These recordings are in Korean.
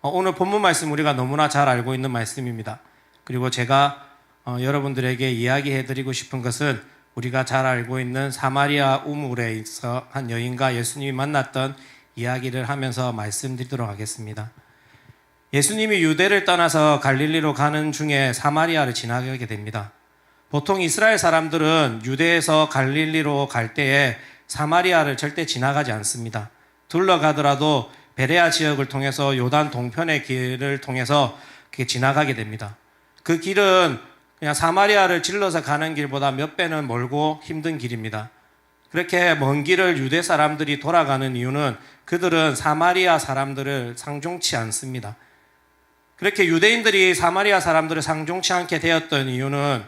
오늘 본문 말씀 우리가 너무나 잘 알고 있는 말씀입니다. 그리고 제가 여러분들에게 이야기해드리고 싶은 것은 우리가 잘 알고 있는 사마리아 우물에서 한 여인과 예수님이 만났던 이야기를 하면서 말씀드리도록 하겠습니다. 예수님이 유대를 떠나서 갈릴리로 가는 중에 사마리아를 지나게 됩니다. 보통 이스라엘 사람들은 유대에서 갈릴리로 갈 때에 사마리아를 절대 지나가지 않습니다. 둘러가더라도 베레아 지역을 통해서 요단 동편의 길을 통해서 지나가게 됩니다. 그 길은 그냥 사마리아를 질러서 가는 길보다 몇 배는 멀고 힘든 길입니다. 그렇게 먼 길을 유대 사람들이 돌아가는 이유는 그들은 사마리아 사람들을 상종치 않습니다. 그렇게 유대인들이 사마리아 사람들을 상종치 않게 되었던 이유는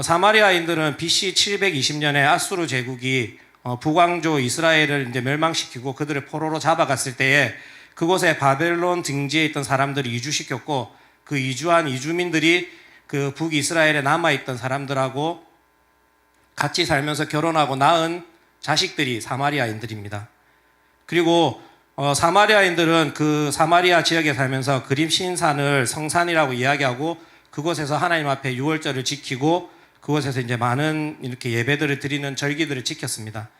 사마리아인들은 BC 720년에 아수르 제국이 북왕조 이스라엘을 이제 멸망시키고 그들을 포로로 잡아갔을 때에 그곳에 바벨론 등지에 있던 사람들을 이주시켰고 그 이주한 이주민들이 그 북이스라엘에 남아있던 사람들하고 같이 살면서 결혼하고 낳은 자식들이 사마리아인들입니다. 그리고 사마리아인들은 그 사마리아 지역에 살면서 그림 신산을 성산이라고 이야기하고 그곳에서 하나님 앞에 유월절을 지키고 그곳에서 이제 많은 이렇게 예배들을 드리는 절기들을 지켰습니다.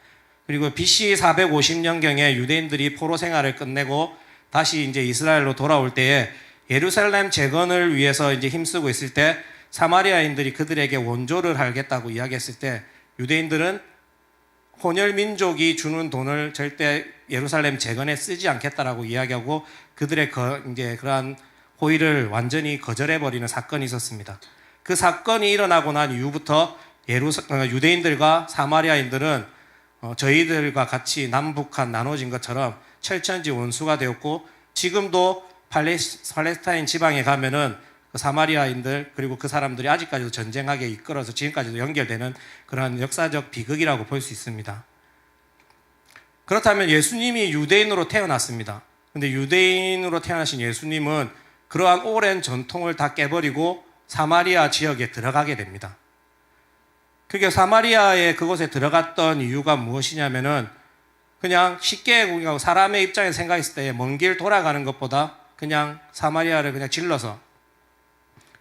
그리고 BC 450년경에 유대인들이 포로 생활을 끝내고 다시 이제 이스라엘로 돌아올 때에 예루살렘 재건을 위해서 이제 힘쓰고 있을 때 사마리아인들이 그들에게 원조를 하겠다고 이야기했을 때 유대인들은 혼혈 민족이 주는 돈을 절대 예루살렘 재건에 쓰지 않겠다라고 이야기하고 그들의 이제 그러한 호의를 완전히 거절해버리는 사건이 있었습니다. 그 사건이 일어나고 난 이후부터 유대인들과 사마리아인들은 저희들과 같이 남북한 나눠진 것처럼 철천지 원수가 되었고 지금도 팔레스타인 지방에 가면은 그 사마리아인들 그리고 그 사람들이 아직까지도 전쟁하게 이끌어서 지금까지도 연결되는 그런 역사적 비극이라고 볼 수 있습니다. 그렇다면 예수님이 유대인으로 태어났습니다. 근데 유대인으로 태어나신 예수님은 그러한 오랜 전통을 다 깨버리고 사마리아 지역에 들어가게 됩니다. 그게 사마리아에 그곳에 들어갔던 이유가 무엇이냐면은 그냥 쉽게 사람의 입장에서 생각했을 때 먼 길 돌아가는 것보다 그냥 사마리아를 그냥 질러서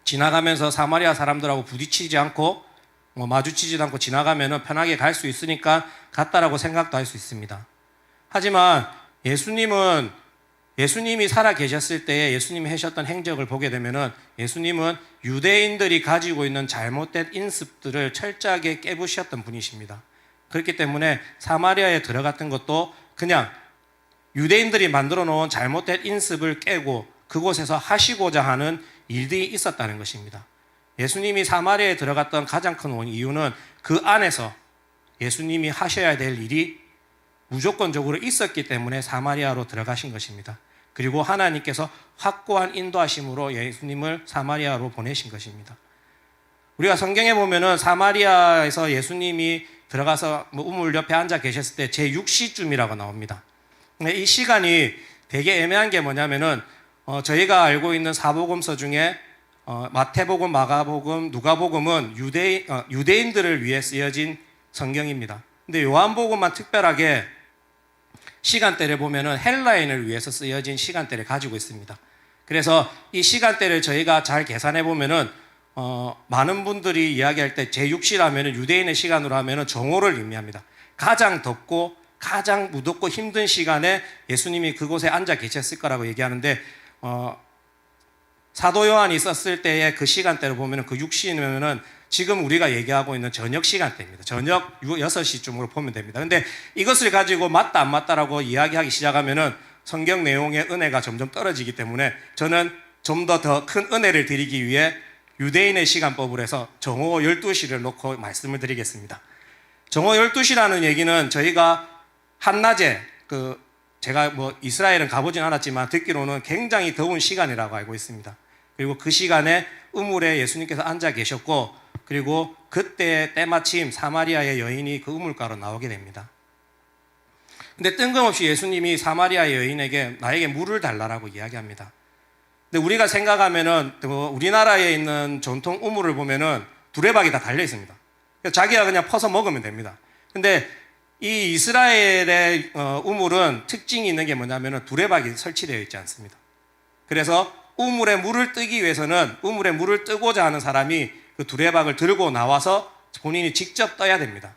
지나가면서 사마리아 사람들하고 부딪히지 않고 마주치지도 않고 지나가면은 편하게 갈 수 있으니까 갔다라고 생각도 할 수 있습니다. 하지만 예수님이 살아 계셨을 때 예수님이 하셨던 행적을 보게 되면은 예수님은 유대인들이 가지고 있는 잘못된 인습들을 철저하게 깨부셨던 분이십니다. 그렇기 때문에 사마리아에 들어갔던 것도 그냥 유대인들이 만들어 놓은 잘못된 인습을 깨고 그곳에서 하시고자 하는 일들이 있었다는 것입니다. 예수님이 사마리아에 들어갔던 가장 큰 이유는 그 안에서 예수님이 하셔야 될 일이 무조건적으로 있었기 때문에 사마리아로 들어가신 것입니다. 그리고 하나님께서 확고한 인도하심으로 예수님을 사마리아로 보내신 것입니다. 우리가 성경에 보면은 사마리아에서 예수님이 들어가서 우물 옆에 앉아 계셨을 때 제6시쯤이라고 나옵니다. 근데 이 시간이 되게 애매한 게 뭐냐면은 저희가 알고 있는 사복음서 중에 마태복음, 마가복음, 누가복음은 유대인들을 위해 쓰여진 성경입니다. 근데 요한복음만 특별하게 시간대를 보면은 헬라인을 위해서 쓰여진 시간대를 가지고 있습니다. 그래서 이 시간대를 저희가 잘 계산해 보면은 많은 분들이 이야기할 때 제6시라면은 유대인의 시간으로 하면은 정오를 의미합니다. 가장 덥고 가장 무덥고 힘든 시간에 예수님이 그곳에 앉아 계셨을 거라고 얘기하는데 사도 요한이 있었을 때의 그 시간대를 보면은 그 6시면은 지금 우리가 얘기하고 있는 저녁 시간대입니다. 저녁 6시쯤으로 보면 됩니다. 근데 이것을 가지고 맞다 안 맞다라고 이야기하기 시작하면은 성경 내용의 은혜가 점점 떨어지기 때문에 저는 좀 더 큰 은혜를 드리기 위해 유대인의 시간법을 해서 정오 12시를 놓고 말씀을 드리겠습니다. 정오 12시라는 얘기는 저희가 한낮에 제가 이스라엘은 가보진 않았지만 듣기로는 굉장히 더운 시간이라고 알고 있습니다. 그리고 그 시간에 우물에 예수님께서 앉아 계셨고 그리고 그때 때마침 사마리아의 여인이 그 우물가로 나오게 됩니다. 근데 뜬금없이 예수님이 사마리아 여인에게 나에게 물을 달라고 이야기합니다. 근데 우리가 생각하면은 우리나라에 있는 전통 우물을 보면은 두레박이 다 달려 있습니다. 자기가 그냥 퍼서 먹으면 됩니다. 근데 이 이스라엘의 우물은 특징이 있는 게 뭐냐면은 두레박이 설치되어 있지 않습니다. 그래서 우물에 물을 뜨기 위해서는 우물에 물을 뜨고자 하는 사람이 그 두레박을 들고 나와서 본인이 직접 떠야 됩니다.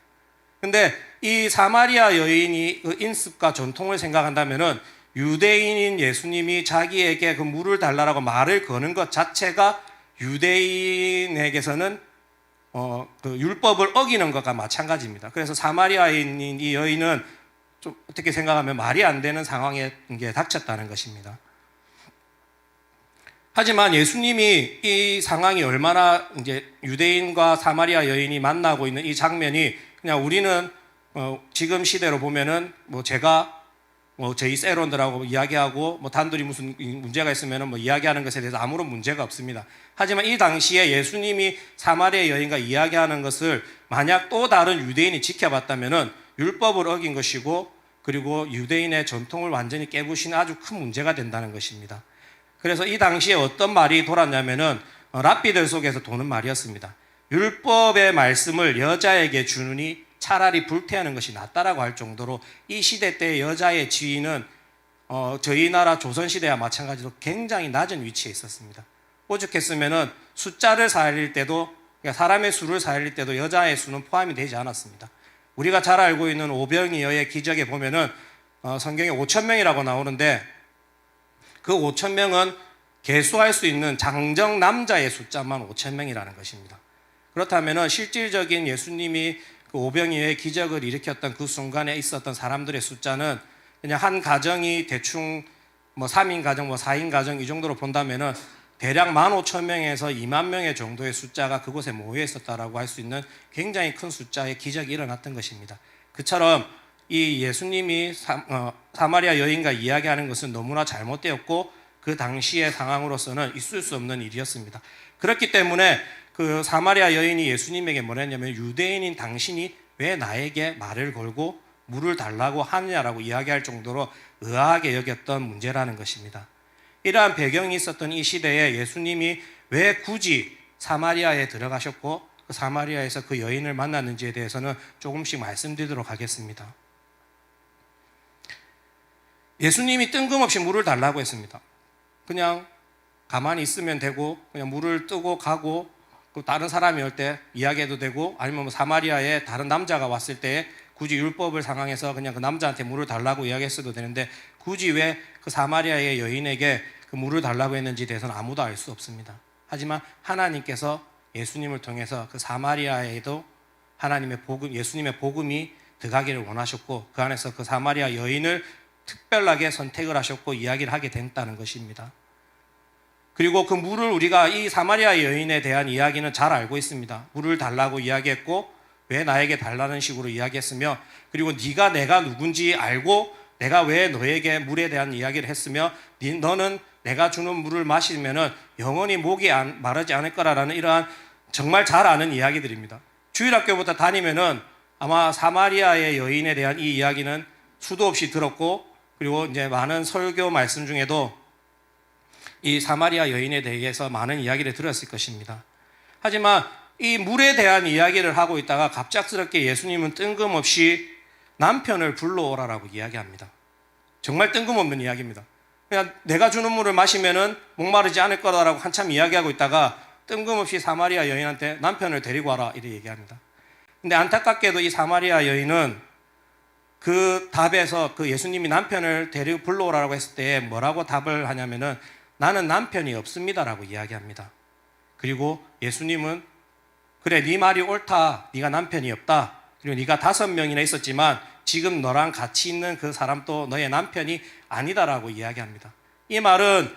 근데 이 사마리아 여인이 그 인습과 전통을 생각한다면은 유대인인 예수님이 자기에게 그 물을 달라라고 말을 거는 것 자체가 유대인에게서는 그 율법을 어기는 것과 마찬가지입니다. 그래서 사마리아인인 이 여인은 좀 어떻게 생각하면 말이 안 되는 상황에 닥쳤다는 것입니다. 하지만 예수님이 이 상황이 얼마나 이제 유대인과 사마리아 여인이 만나고 있는 이 장면이 그냥 우리는 지금 시대로 보면은 뭐 제가 저희 세론들하고 이야기하고 단둘이 무슨 문제가 있으면은 이야기하는 것에 대해서 아무런 문제가 없습니다. 하지만 이 당시에 예수님이 사마리아 여인과 이야기하는 것을 만약 또 다른 유대인이 지켜봤다면은 율법을 어긴 것이고 그리고 유대인의 전통을 완전히 깨부신 아주 큰 문제가 된다는 것입니다. 그래서 이 당시에 어떤 말이 돌았냐면은 랍비들 속에서 도는 말이었습니다. 율법의 말씀을 여자에게 주느니 차라리 불태하는 것이 낫다라고 할 정도로 이 시대 때 여자의 지위는 저희 나라 조선시대와 마찬가지로 굉장히 낮은 위치에 있었습니다. 오죽했으면은 숫자를 살릴 때도, 그러니까 사람의 수를 살릴 때도 여자의 수는 포함이 되지 않았습니다. 우리가 잘 알고 있는 오병이어의 기적에 보면은 성경에 5,000명이라고 나오는데 그 5,000명은 계수할 수 있는 장정 남자의 숫자만 5,000명이라는 것입니다. 그렇다면은 실질적인 예수님이 그 오병이어의 기적을 일으켰던 그 순간에 있었던 사람들의 숫자는 그냥 한 가정이 대충 3인 가정, 4인 가정 이 정도로 본다면은 대략 15,000명에서 2만 명의 정도의 숫자가 그곳에 모여 있었다라고 할 수 있는 굉장히 큰 숫자의 기적이 일어났던 것입니다. 그처럼 이 예수님이 사마리아 여인과 이야기하는 것은 너무나 잘못되었고 그 당시의 상황으로서는 있을 수 없는 일이었습니다. 그렇기 때문에 그 사마리아 여인이 예수님에게 뭐랬냐면 유대인인 당신이 왜 나에게 말을 걸고 물을 달라고 하느냐라고 이야기할 정도로 의아하게 여겼던 문제라는 것입니다. 이러한 배경이 있었던 이 시대에 예수님이 왜 굳이 사마리아에 들어가셨고 그 사마리아에서 그 여인을 만났는지에 대해서는 조금씩 말씀드리도록 하겠습니다. 예수님이 뜬금없이 물을 달라고 했습니다. 그냥 가만히 있으면 되고 그냥 물을 뜨고 가고 다른 사람이 올 때 이야기해도 되고 아니면 사마리아에 다른 남자가 왔을 때 굳이 율법을 상황에서 그냥 그 남자한테 물을 달라고 이야기했어도 되는데 굳이 왜 그 사마리아의 여인에게 그 물을 달라고 했는지에 대해서는 아무도 알 수 없습니다. 하지만 하나님께서 예수님을 통해서 그 사마리아에도 하나님의 복음, 예수님의 복음이 들어가기를 원하셨고 그 안에서 그 사마리아 여인을 특별하게 선택을 하셨고 이야기를 하게 됐다는 것입니다. 그리고 그 물을 우리가 이 사마리아 여인에 대한 이야기는 잘 알고 있습니다. 물을 달라고 이야기했고 왜 나에게 달라는 식으로 이야기했으며 그리고 네가 내가 누군지 알고 내가 왜 너에게 물에 대한 이야기를 했으며 너는 내가 주는 물을 마시면은 영원히 목이 마르지 않을 거라는 이러한 정말 잘 아는 이야기들입니다. 주일학교부터 다니면은 아마 사마리아의 여인에 대한 이 이야기는 수도 없이 들었고 그리고 이제 많은 설교 말씀 중에도 이 사마리아 여인에 대해서 많은 이야기를 들었을 것입니다. 하지만 이 물에 대한 이야기를 하고 있다가 갑작스럽게 예수님은 뜬금없이 남편을 불러오라라고 이야기합니다. 정말 뜬금없는 이야기입니다. 그냥 내가 주는 물을 마시면은 목마르지 않을 거다라고 한참 이야기하고 있다가 뜬금없이 사마리아 여인한테 남편을 데리고 와라 이렇게 얘기합니다. 근데 안타깝게도 이 사마리아 여인은 그 답에서 그 예수님이 남편을 데리고 불러오라고 했을 때 뭐라고 답을 하냐면은 나는 남편이 없습니다라고 이야기합니다. 그리고 예수님은 그래 네 말이 옳다. 네가 남편이 없다. 그리고 네가 5명이나 있었지만 지금 너랑 같이 있는 그 사람도 너의 남편이 아니다라고 이야기합니다. 이 말은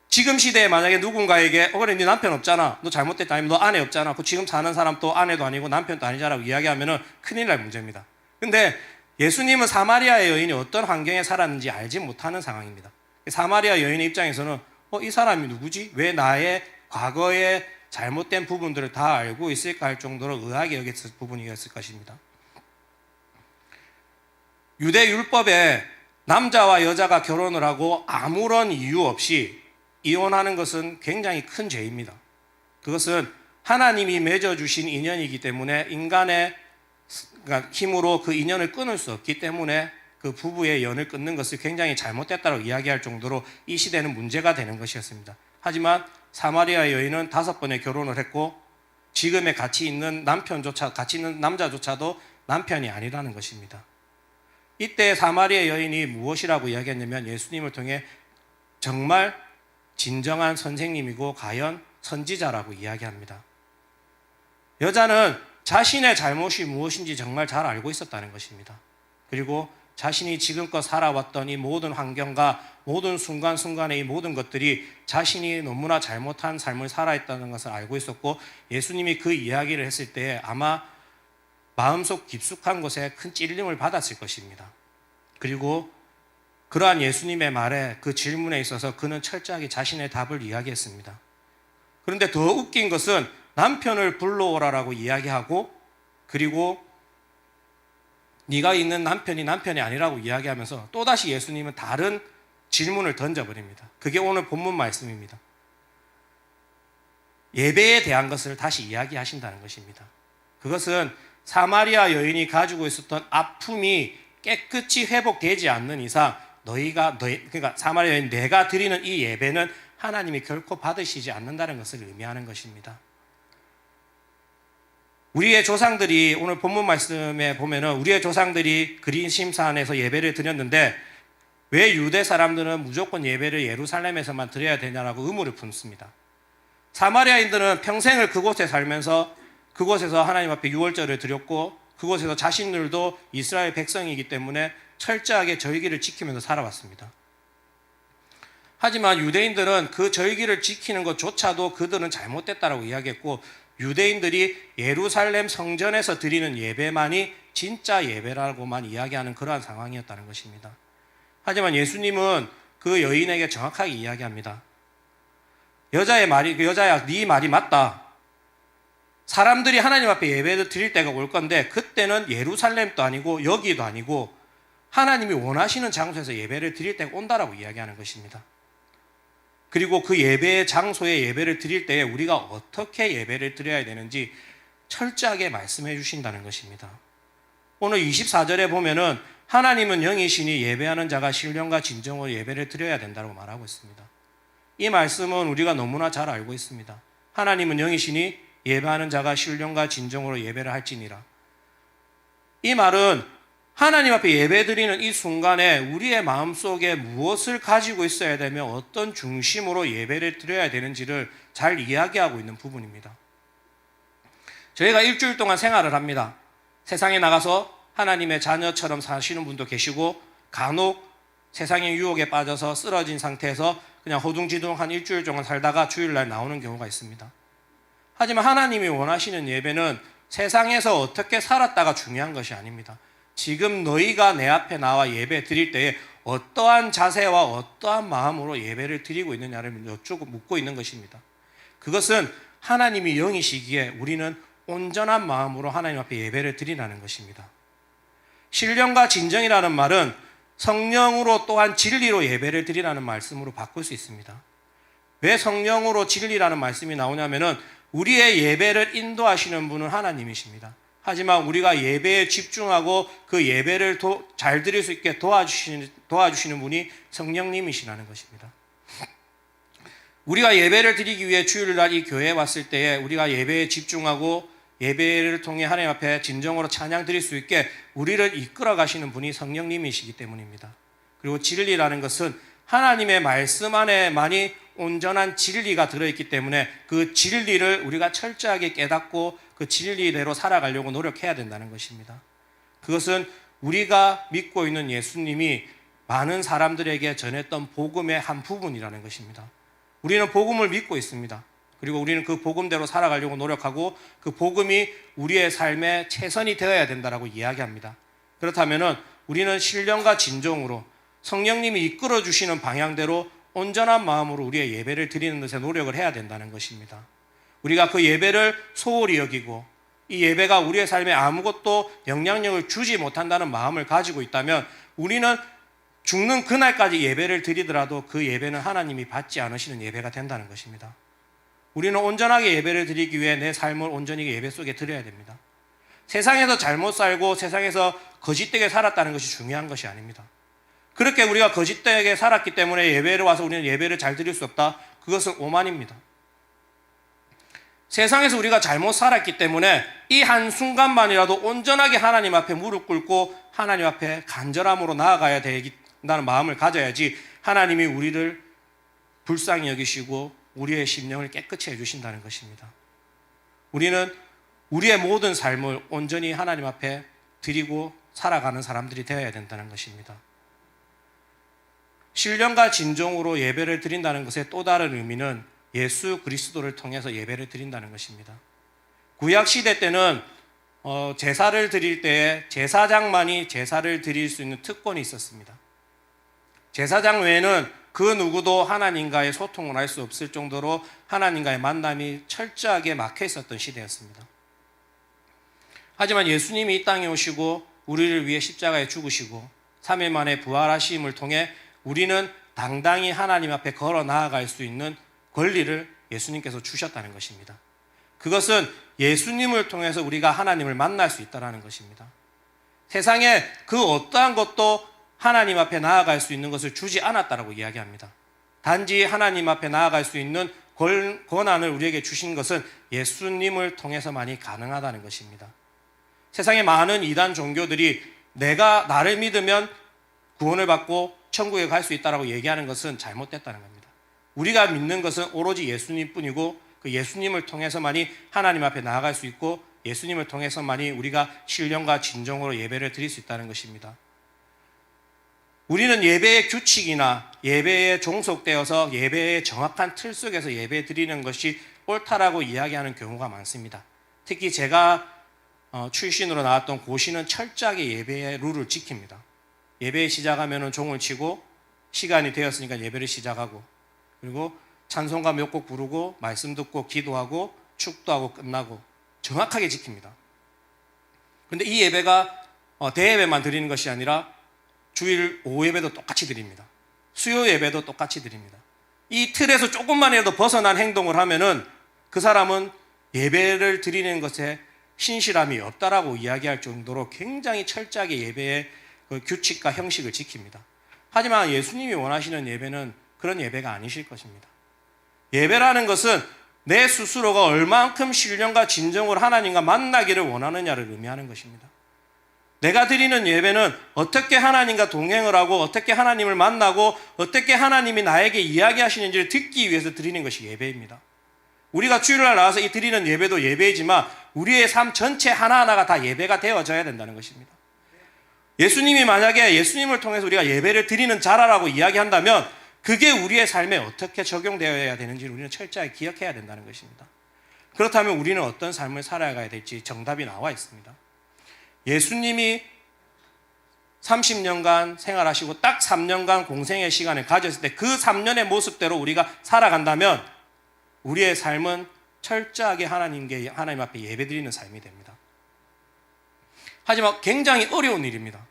지금 시대에 만약에 누군가에게 그래 네 남편 없잖아. 너 잘못됐다. 아니면 너 아내 없잖아. 그 지금 사는 사람도 아내도 아니고 남편도 아니잖아라고 이야기하면은 큰일 날 문제입니다. 근데 예수님은 사마리아의 여인이 어떤 환경에 살았는지 알지 못하는 상황입니다. 사마리아 여인의 입장에서는 이 사람이 누구지? 왜 나의 과거의 잘못된 부분들을 다 알고 있을까 할 정도로 의아하게 여겼을 부분이었을 것입니다. 유대 율법에 남자와 여자가 결혼을 하고 아무런 이유 없이 이혼하는 것은 굉장히 큰 죄입니다. 그것은 하나님이 맺어주신 인연이기 때문에 인간의 힘으로 그 인연을 끊을 수 없기 때문에 그 부부의 연을 끊는 것을 굉장히 잘못됐다고 이야기할 정도로 이 시대는 문제가 되는 것이었습니다. 하지만 사마리아 여인은 5번의 결혼을 했고 지금의 같이 있는 남자조차도 남편이 아니라는 것입니다. 이때 사마리아 여인이 무엇이라고 이야기했냐면 예수님을 통해 정말 진정한 선생님이고 과연 선지자라고 이야기합니다. 여자는 자신의 잘못이 무엇인지 정말 잘 알고 있었다는 것입니다. 그리고 자신이 지금껏 살아왔던 이 모든 환경과 모든 순간순간의 이 모든 것들이 자신이 너무나 잘못한 삶을 살아있다는 것을 알고 있었고 예수님이 그 이야기를 했을 때 아마 마음속 깊숙한 곳에 큰 찔림을 받았을 것입니다. 그리고 그러한 예수님의 말에 그 질문에 있어서 그는 철저하게 자신의 답을 이야기했습니다. 그런데 더 웃긴 것은 남편을 불러오라라고 이야기하고 그리고 네가 있는 남편이 아니라고 이야기하면서 또다시 예수님은 다른 질문을 던져버립니다. 그게 오늘 본문 말씀입니다. 예배에 대한 것을 다시 이야기하신다는 것입니다. 그것은 사마리아 여인이 가지고 있었던 아픔이 깨끗이 회복되지 않는 이상 그러니까 사마리아 여인 내가 드리는 이 예배는 하나님이 결코 받으시지 않는다는 것을 의미하는 것입니다. 우리의 조상들이 오늘 본문 말씀에 보면은 우리의 조상들이 그리심산에서 예배를 드렸는데 왜 유대 사람들은 무조건 예배를 예루살렘에서만 드려야 되냐라고 의문을 품습니다. 사마리아인들은 평생을 그곳에 살면서 그곳에서 하나님 앞에 유월절을 드렸고 그곳에서 자신들도 이스라엘 백성이기 때문에 철저하게 절기를 지키면서 살아왔습니다. 하지만 유대인들은 그 절기를 지키는 것조차도 그들은 잘못됐다라고 이야기했고 유대인들이 예루살렘 성전에서 드리는 예배만이 진짜 예배라고만 이야기하는 그러한 상황이었다는 것입니다. 하지만 예수님은 그 여인에게 정확하게 이야기합니다. 여자야, 네 말이 맞다. 사람들이 하나님 앞에 예배를 드릴 때가 올 건데 그때는 예루살렘도 아니고 여기도 아니고 하나님이 원하시는 장소에서 예배를 드릴 때가 온다라고 이야기하는 것입니다. 그리고 그 예배의 장소에 예배를 드릴 때에 우리가 어떻게 예배를 드려야 되는지 철저하게 말씀해 주신다는 것입니다. 오늘 24절에 보면은 하나님은 영이시니 예배하는 자가 신령과 진정으로 예배를 드려야 된다고 말하고 있습니다. 이 말씀은 우리가 너무나 잘 알고 있습니다. 하나님은 영이시니 예배하는 자가 신령과 진정으로 예배를 할지니라. 이 말은 하나님 앞에 예배드리는 이 순간에 우리의 마음속에 무엇을 가지고 있어야 되며 어떤 중심으로 예배를 드려야 되는지를 잘 이야기하고 있는 부분입니다. 저희가 일주일 동안 생활을 합니다. 세상에 나가서 하나님의 자녀처럼 사시는 분도 계시고 간혹 세상의 유혹에 빠져서 쓰러진 상태에서 그냥 허둥지둥 한 일주일 동안 살다가 주일날 나오는 경우가 있습니다. 하지만 하나님이 원하시는 예배는 세상에서 어떻게 살았다가 중요한 것이 아닙니다. 지금 너희가 내 앞에 나와 예배 드릴 때에 어떠한 자세와 어떠한 마음으로 예배를 드리고 있느냐를 묻고 있는 것입니다. 그것은 하나님이 영이시기에 우리는 온전한 마음으로 하나님 앞에 예배를 드리라는 것입니다. 신령과 진정이라는 말은 성령으로 또한 진리로 예배를 드리라는 말씀으로 바꿀 수 있습니다. 왜 성령으로 진리라는 말씀이 나오냐면은 우리의 예배를 인도하시는 분은 하나님이십니다. 하지만 우리가 예배에 집중하고 그 예배를 잘 드릴 수 있게 도와주시는 분이 성령님이시라는 것입니다. 우리가 예배를 드리기 위해 주일날 이 교회에 왔을 때에 우리가 예배에 집중하고 예배를 통해 하나님 앞에 진정으로 찬양 드릴 수 있게 우리를 이끌어 가시는 분이 성령님이시기 때문입니다. 그리고 진리라는 것은 하나님의 말씀 안에만이 온전한 진리가 들어있기 때문에 그 진리를 우리가 철저하게 깨닫고 그 진리대로 살아가려고 노력해야 된다는 것입니다. 그것은 우리가 믿고 있는 예수님이 많은 사람들에게 전했던 복음의 한 부분이라는 것입니다. 우리는 복음을 믿고 있습니다. 그리고 우리는 그 복음대로 살아가려고 노력하고 그 복음이 우리의 삶의 최선이 되어야 된다라고 이야기합니다. 그렇다면 우리는 신령과 진정으로 성령님이 이끌어 주시는 방향대로 온전한 마음으로 우리의 예배를 드리는 것에 노력을 해야 된다는 것입니다. 우리가 그 예배를 소홀히 여기고 이 예배가 우리의 삶에 아무것도 영향력을 주지 못한다는 마음을 가지고 있다면 우리는 죽는 그날까지 예배를 드리더라도 그 예배는 하나님이 받지 않으시는 예배가 된다는 것입니다. 우리는 온전하게 예배를 드리기 위해 내 삶을 온전히 예배 속에 드려야 됩니다. 세상에서 잘못 살고 세상에서 거짓되게 살았다는 것이 중요한 것이 아닙니다. 그렇게 우리가 거짓되게 살았기 때문에 예배를 와서 우리는 예배를 잘 드릴 수 없다. 그것은 오만입니다. 세상에서 우리가 잘못 살았기 때문에 이 한순간만이라도 온전하게 하나님 앞에 무릎 꿇고 하나님 앞에 간절함으로 나아가야 된다는 마음을 가져야지 하나님이 우리를 불쌍히 여기시고 우리의 심령을 깨끗이 해주신다는 것입니다. 우리는 우리의 모든 삶을 온전히 하나님 앞에 드리고 살아가는 사람들이 되어야 된다는 것입니다. 신령과 진정으로 예배를 드린다는 것의 또 다른 의미는 예수 그리스도를 통해서 예배를 드린다는 것입니다. 구약 시대 때는 제사를 드릴 때에 제사장만이 제사를 드릴 수 있는 특권이 있었습니다. 제사장 외에는 그 누구도 하나님과의 소통을 할 수 없을 정도로 하나님과의 만남이 철저하게 막혀 있었던 시대였습니다. 하지만 예수님이 이 땅에 오시고 우리를 위해 십자가에 죽으시고 3일 만에 부활하심을 통해 우리는 당당히 하나님 앞에 걸어 나아갈 수 있는 권리를 예수님께서 주셨다는 것입니다. 그것은 예수님을 통해서 우리가 하나님을 만날 수 있다는 것입니다. 세상에 그 어떠한 것도 하나님 앞에 나아갈 수 있는 것을 주지 않았다라고 이야기합니다. 단지 하나님 앞에 나아갈 수 있는 권한을 우리에게 주신 것은 예수님을 통해서만이 가능하다는 것입니다. 세상에 많은 이단 종교들이 내가 나를 믿으면 구원을 받고 천국에 갈 수 있다라고 얘기하는 것은 잘못됐다는 겁니다. 우리가 믿는 것은 오로지 예수님뿐이고 그 예수님을 통해서만이 하나님 앞에 나아갈 수 있고 예수님을 통해서만이 우리가 신령과 진정으로 예배를 드릴 수 있다는 것입니다. 우리는 예배의 규칙이나 예배에 종속되어서 예배의 정확한 틀 속에서 예배 드리는 것이 옳다라고 이야기하는 경우가 많습니다. 특히 제가 출신으로 나왔던 고시는 철저하게 예배의 룰을 지킵니다. 예배 시작하면 종을 치고 시간이 되었으니까 예배를 시작하고 그리고 찬송가 몇 곡 부르고 말씀 듣고 기도하고 축도하고 끝나고 정확하게 지킵니다. 그런데 이 예배가 대예배만 드리는 것이 아니라 주일 오후 예배도 똑같이 드립니다. 수요 예배도 똑같이 드립니다. 이 틀에서 조금만이라도 벗어난 행동을 하면은 그 사람은 예배를 드리는 것에 신실함이 없다라고 이야기할 정도로 굉장히 철저하게 예배의 그 규칙과 형식을 지킵니다. 하지만 예수님이 원하시는 예배는 그런 예배가 아니실 것입니다. 예배라는 것은 내 스스로가 얼만큼 신령과 진정으로 하나님과 만나기를 원하느냐를 의미하는 것입니다. 내가 드리는 예배는 어떻게 하나님과 동행을 하고 어떻게 하나님을 만나고 어떻게 하나님이 나에게 이야기하시는지를 듣기 위해서 드리는 것이 예배입니다. 우리가 주일날 나와서 이 드리는 예배도 예배이지만 우리의 삶 전체 하나하나가 다 예배가 되어져야 된다는 것입니다. 예수님이 만약에 예수님을 통해서 우리가 예배를 드리는 자라라고 이야기한다면 그게 우리의 삶에 어떻게 적용되어야 되는지를 우리는 철저하게 기억해야 된다는 것입니다. 그렇다면 우리는 어떤 삶을 살아가야 될지 정답이 나와 있습니다. 예수님이 30년간 생활하시고 딱 3년간 공생의 시간을 가졌을 때 그 3년의 모습대로 우리가 살아간다면 우리의 삶은 철저하게 하나님 앞에 예배드리는 삶이 됩니다. 하지만 굉장히 어려운 일입니다.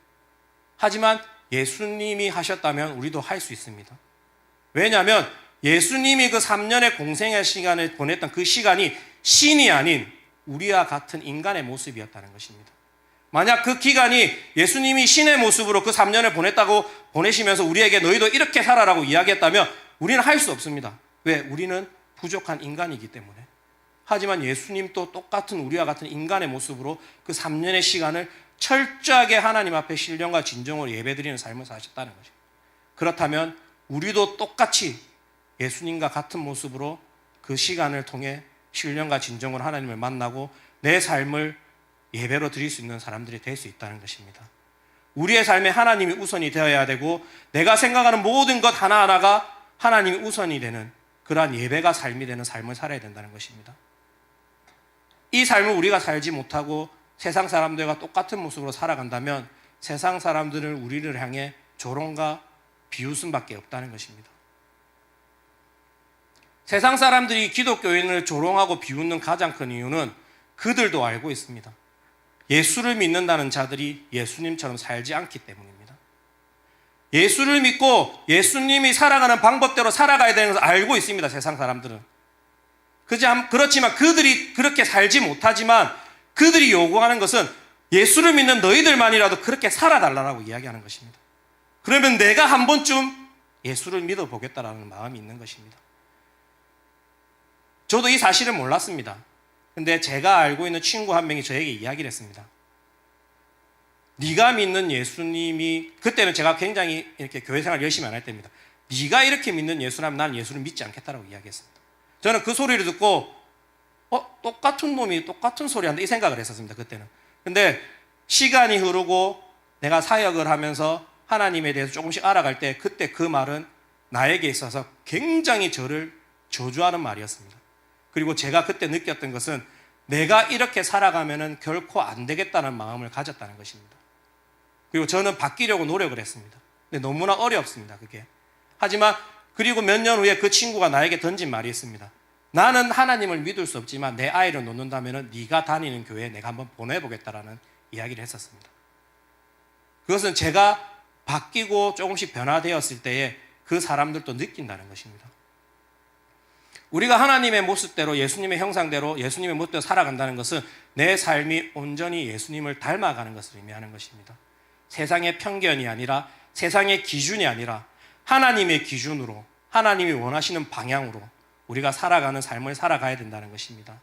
하지만 예수님이 하셨다면 우리도 할 수 있습니다. 왜냐하면 예수님이 그 3년의 공생의 시간을 보냈던 그 시간이 신이 아닌 우리와 같은 인간의 모습이었다는 것입니다. 만약 그 기간이 예수님이 신의 모습으로 그 3년을 보내시면서 우리에게 너희도 이렇게 살아라고 이야기했다면 우리는 할 수 없습니다. 왜? 우리는 부족한 인간이기 때문에. 하지만 예수님도 똑같은 우리와 같은 인간의 모습으로 그 3년의 시간을 철저하게 하나님 앞에 신령과 진정으로 예배드리는 삶을 사셨다는 것입니다. 그렇다면 우리도 똑같이 예수님과 같은 모습으로 그 시간을 통해 신령과 진정으로 하나님을 만나고 내 삶을 예배로 드릴 수 있는 사람들이 될 수 있다는 것입니다. 우리의 삶에 하나님이 우선이 되어야 되고 내가 생각하는 모든 것 하나하나가 하나님이 우선이 되는 그러한 예배가 삶이 되는 삶을 살아야 된다는 것입니다. 이 삶을 우리가 살지 못하고 세상 사람들과 똑같은 모습으로 살아간다면 세상 사람들은 우리를 향해 조롱과 비웃음밖에 없다는 것입니다. 세상 사람들이 기독교인을 조롱하고 비웃는 가장 큰 이유는 그들도 알고 있습니다. 예수를 믿는다는 자들이 예수님처럼 살지 않기 때문입니다. 예수를 믿고 예수님이 살아가는 방법대로 살아가야 되는 것을 알고 있습니다. 세상 사람들은. 그렇지만 그들이 그렇게 살지 못하지만 그들이 요구하는 것은 예수를 믿는 너희들만이라도 그렇게 살아달라고 이야기하는 것입니다. 그러면 내가 한 번쯤 예수를 믿어보겠다라는 마음이 있는 것입니다. 저도 이 사실을 몰랐습니다. 근데 제가 알고 있는 친구 한 명이 저에게 이야기를 했습니다. 네가 믿는 예수님이, 그때는 제가 굉장히 이렇게 교회 생활 열심히 안 할 때입니다. 네가 이렇게 믿는 예수라면 난 예수를 믿지 않겠다라고 이야기했습니다. 저는 그 소리를 듣고 똑같은 놈이 똑같은 소리 한다 이 생각을 했었습니다. 그때는. 근데 시간이 흐르고 내가 사역을 하면서 하나님에 대해서 조금씩 알아갈 때 그때 그 말은 나에게 있어서 굉장히 저를 저주하는 말이었습니다. 그리고 제가 그때 느꼈던 것은 내가 이렇게 살아가면은 결코 안 되겠다는 마음을 가졌다는 것입니다. 그리고 저는 바뀌려고 노력을 했습니다. 근데 너무나 어렵습니다, 그게. 하지만 그리고 몇 년 후에 그 친구가 나에게 던진 말이 있습니다. 나는 하나님을 믿을 수 없지만 내 아이를 놓는다면은 네가 다니는 교회에 내가 한번 보내보겠다라는 이야기를 했었습니다. 그것은 제가 바뀌고 조금씩 변화되었을 때에 그 사람들도 느낀다는 것입니다. 우리가 하나님의 모습대로 예수님의 형상대로 예수님의 모습대로 살아간다는 것은 내 삶이 온전히 예수님을 닮아가는 것을 의미하는 것입니다. 세상의 편견이 아니라 세상의 기준이 아니라 하나님의 기준으로 하나님이 원하시는 방향으로 우리가 살아가는 삶을 살아가야 된다는 것입니다.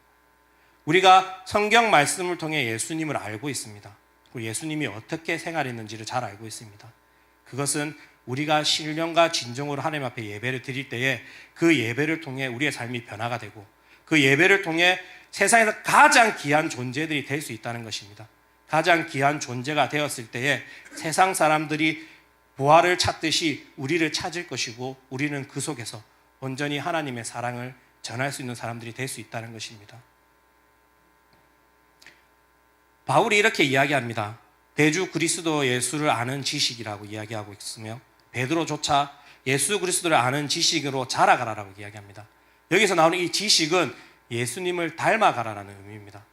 우리가 성경 말씀을 통해 예수님을 알고 있습니다. 그리고 예수님이 어떻게 생활했는지를 잘 알고 있습니다. 그것은 우리가 신령과 진정으로 하나님 앞에 예배를 드릴 때에 그 예배를 통해 우리의 삶이 변화가 되고 그 예배를 통해 세상에서 가장 귀한 존재들이 될 수 있다는 것입니다. 가장 귀한 존재가 되었을 때에 세상 사람들이 보화를 찾듯이 우리를 찾을 것이고 우리는 그 속에서 온전히 하나님의 사랑을 전할 수 있는 사람들이 될 수 있다는 것입니다. 바울이 이렇게 이야기합니다. 대주 그리스도 예수를 아는 지식이라고 이야기하고 있으며 베드로조차 예수 그리스도를 아는 지식으로 자라가라라고 이야기합니다. 여기서 나오는 이 지식은 예수님을 닮아가라라는 의미입니다.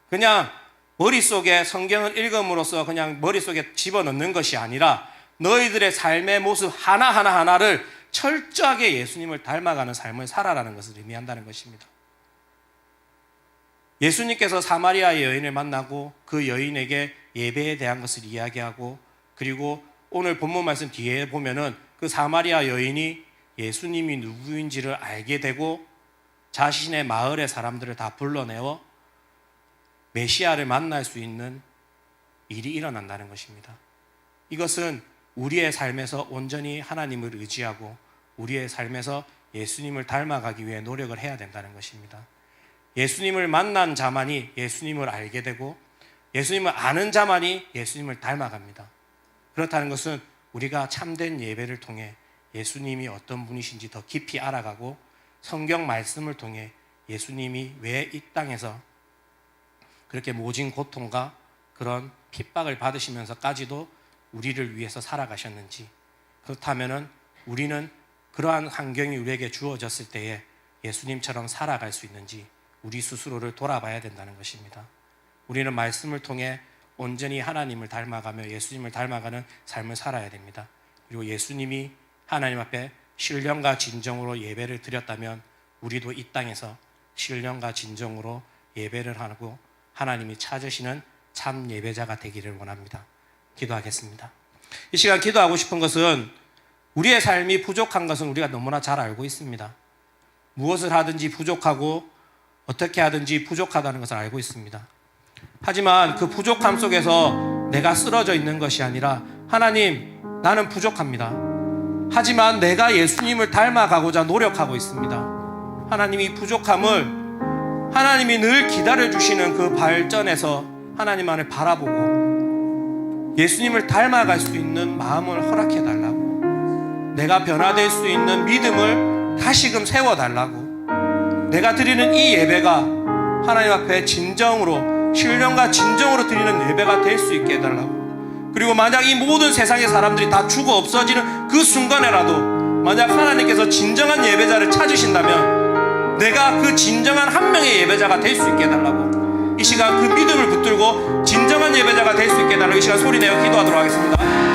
그냥 머릿속에 성경을 읽음으로써 그냥 머릿속에 집어넣는 것이 아니라 너희들의 삶의 모습 하나하나를 철저하게 예수님을 닮아가는 삶을 살아라는 것을 의미한다는 것입니다. 예수님께서 사마리아 여인을 만나고 그 여인에게 예배에 대한 것을 이야기하고 그리고 오늘 본문 말씀 뒤에 보면은 그 사마리아 여인이 예수님이 누구인지를 알게 되고 자신의 마을의 사람들을 다 불러내어 메시아를 만날 수 있는 일이 일어난다는 것입니다. 이것은 우리의 삶에서 온전히 하나님을 의지하고 우리의 삶에서 예수님을 닮아가기 위해 노력을 해야 된다는 것입니다. 예수님을 만난 자만이 예수님을 알게 되고 예수님을 아는 자만이 예수님을 닮아갑니다. 그렇다는 것은 우리가 참된 예배를 통해 예수님이 어떤 분이신지 더 깊이 알아가고 성경 말씀을 통해 예수님이 왜 이 땅에서 그렇게 모진 고통과 그런 핍박을 받으시면서까지도 우리를 위해서 살아가셨는지, 그렇다면 우리는 그러한 환경이 우리에게 주어졌을 때에 예수님처럼 살아갈 수 있는지 우리 스스로를 돌아봐야 된다는 것입니다. 우리는 말씀을 통해 온전히 하나님을 닮아가며 예수님을 닮아가는 삶을 살아야 됩니다. 그리고 예수님이 하나님 앞에 신령과 진정으로 예배를 드렸다면 우리도 이 땅에서 신령과 진정으로 예배를 하고 하나님이 찾으시는 참 예배자가 되기를 원합니다. 기도하겠습니다. 이 시간 기도하고 싶은 것은 우리의 삶이 부족한 것은 우리가 너무나 잘 알고 있습니다. 무엇을 하든지 부족하고 어떻게 하든지 부족하다는 것을 알고 있습니다. 하지만 그 부족함 속에서 내가 쓰러져 있는 것이 아니라 하나님, 나는 부족합니다. 하지만 내가 예수님을 닮아가고자 노력하고 있습니다. 하나님, 이 부족함을 하나님이 늘 기다려주시는 그 발전에서 하나님만을 바라보고 예수님을 닮아갈 수 있는 마음을 허락해달라고, 내가 변화될 수 있는 믿음을 다시금 세워달라고, 내가 드리는 이 예배가 하나님 앞에 진정으로 신령과 진정으로 드리는 예배가 될 수 있게 해달라고, 그리고 만약 이 모든 세상의 사람들이 다 죽어 없어지는 그 순간에라도 만약 하나님께서 진정한 예배자를 찾으신다면 내가 그 진정한 한 명의 예배자가 될 수 있게 해달라고, 이 시간 그 믿음을 붙들고 진정한 예배자가 될 수 있게 해달라고 이 시간 소리내어 기도하도록 하겠습니다.